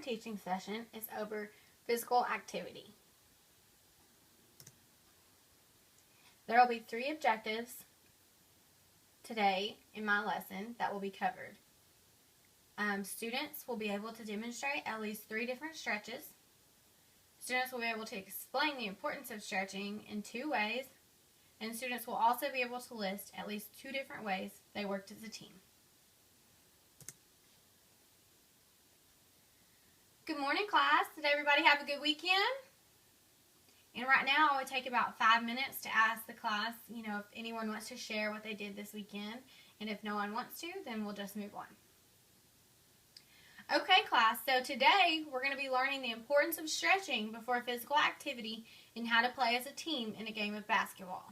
current teaching session is over physical activity. There will be 3 objectives today in my lesson that will be covered. Students will be able to demonstrate at least 3 different stretches. Students will be able to explain the importance of stretching in 2 ways, and students will also be able to list at least 2 different ways they worked as a team. Good morning, class. Did everybody have a good weekend? And right now, I would take about 5 minutes to ask the class, if anyone wants to share what they did this weekend. And if no one wants to, then we'll just move on. Okay, class, so today we're going to be learning the importance of stretching before physical activity and how to play as a team in a game of basketball.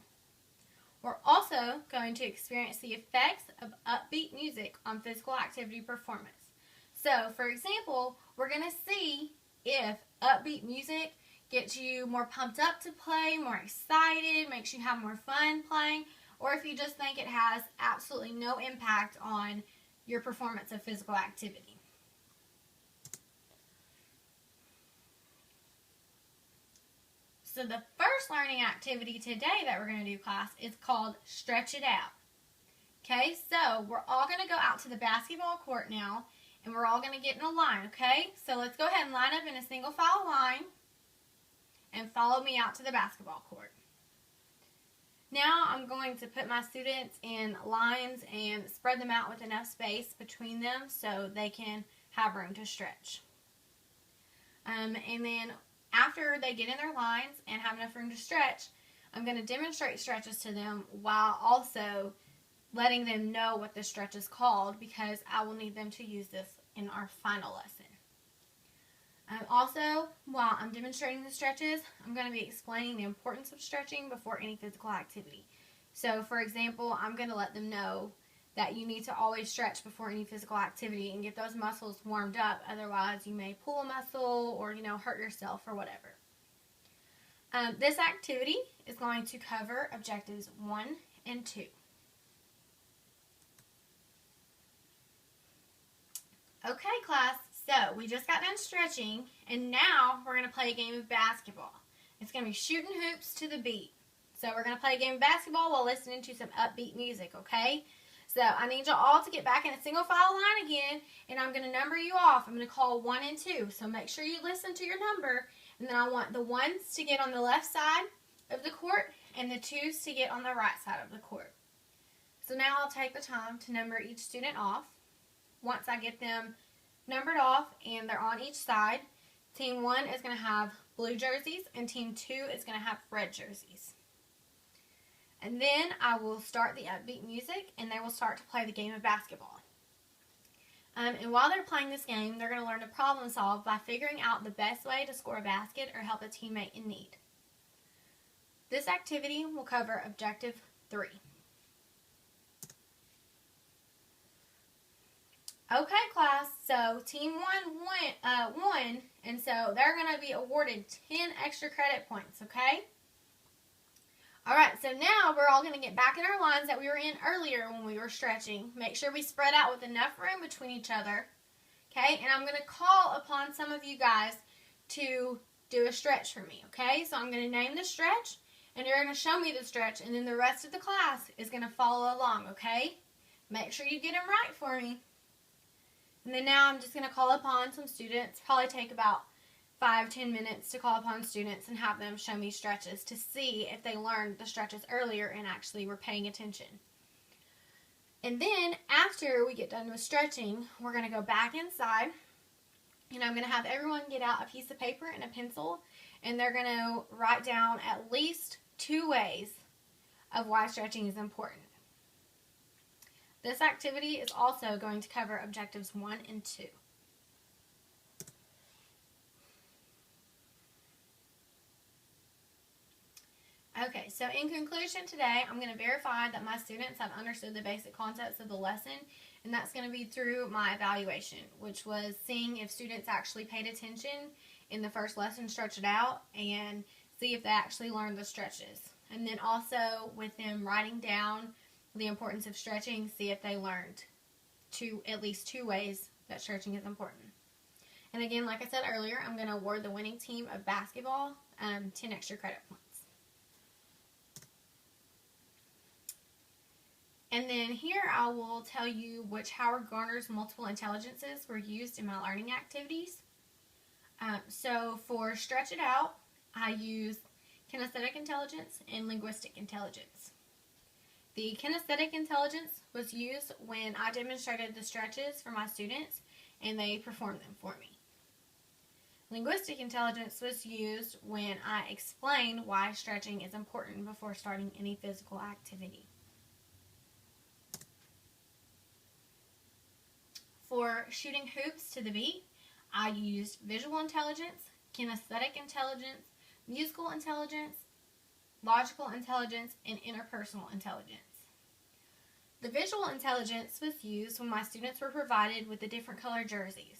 We're also going to experience the effects of upbeat music on physical activity performance. So, for example, we're going to see if upbeat music gets you more pumped up to play, more excited, makes you have more fun playing, or if you just think it has absolutely no impact on your performance of physical activity. So the first learning activity today that we're going to do, class, is called Stretch It Out. Okay, so we're all going to go out to the basketball court now, and we're all going to get in a line, okay? So let's go ahead and line up in a single file line and follow me out to the basketball court. Now I'm going to put my students in lines and spread them out with enough space between them so they can have room to stretch. And then after they get in their lines and have enough room to stretch, I'm going to demonstrate stretches to them while also letting them know what the stretch is called, because I will need them to use this in our final lesson. Also, while I'm demonstrating the stretches, I'm going to be explaining the importance of stretching before any physical activity. So, for example, I'm going to let them know that you need to always stretch before any physical activity and get those muscles warmed up. Otherwise, you may pull a muscle or, hurt yourself or whatever. This activity is going to cover objectives 1 and 2. Okay, class, so we just got done stretching, and now we're going to play a game of basketball. It's going to be shooting hoops to the beat. So we're going to play a game of basketball while listening to some upbeat music, okay? So I need you all to get back in a single file line again, and I'm going to number you off. I'm going to call 1 and 2, so make sure you listen to your number, and then I want the 1s to get on the left side of the court and the 2s to get on the right side of the court. So now I'll take the time to number each student off. Once I get them numbered off and they're on each side, Team 1 is going to have blue jerseys and Team 2 is going to have red jerseys. And then I will start the upbeat music and they will start to play the game of basketball. And while they're playing this game, they're going to learn to problem solve by figuring out the best way to score a basket or help a teammate in need. This activity will cover Objective 3. Okay, class, so Team 1 won, and so they're going to be awarded 10 extra credit points, okay? Alright, so now we're all going to get back in our lines that we were in earlier when we were stretching. Make sure we spread out with enough room between each other, okay? And I'm going to call upon some of you guys to do a stretch for me, okay? So I'm going to name the stretch, and you're going to show me the stretch, and then the rest of the class is going to follow along, okay? Make sure you get them right for me. And then now I'm just going to call upon some students, probably take about 5-10 minutes to call upon students and have them show me stretches to see if they learned the stretches earlier and actually were paying attention. And then after we get done with stretching, we're going to go back inside, and I'm going to have everyone get out a piece of paper and a pencil, and they're going to write down at least 2 ways of why stretching is important. This activity is also going to cover Objectives 1 and 2. Okay, so in conclusion today, I'm going to verify that my students have understood the basic concepts of the lesson, and that's going to be through my evaluation, which was seeing if students actually paid attention in the first lesson, Stretch It Out, and see if they actually learned the stretches. And then also with them writing down the importance of stretching, see if they learned at least 2 ways that stretching is important. And again, like I said earlier, I'm going to award the winning team of basketball 10 extra credit points. And then here I will tell you which Howard Gardner's multiple intelligences were used in my learning activities. So for Stretch It Out, I use kinesthetic intelligence and linguistic intelligence. The kinesthetic intelligence was used when I demonstrated the stretches for my students and they performed them for me. Linguistic intelligence was used when I explained why stretching is important before starting any physical activity. For shooting hoops to the beat, I used visual intelligence, kinesthetic intelligence, musical intelligence, logical intelligence, and interpersonal intelligence. The visual intelligence was used when my students were provided with the different color jerseys.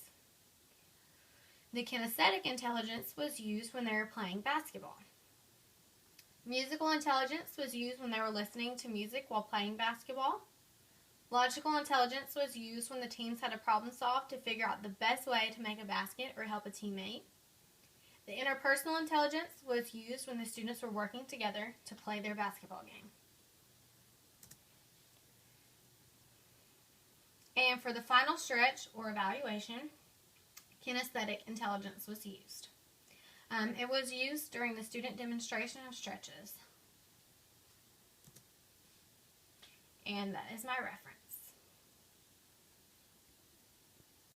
The kinesthetic intelligence was used when they were playing basketball. Musical intelligence was used when they were listening to music while playing basketball. Logical intelligence was used when the teams had to problem solve to figure out the best way to make a basket or help a teammate. The interpersonal intelligence was used when the students were working together to play their basketball game. And for the final stretch or evaluation, kinesthetic intelligence was used. It was used during the student demonstration of stretches. And that is my reference.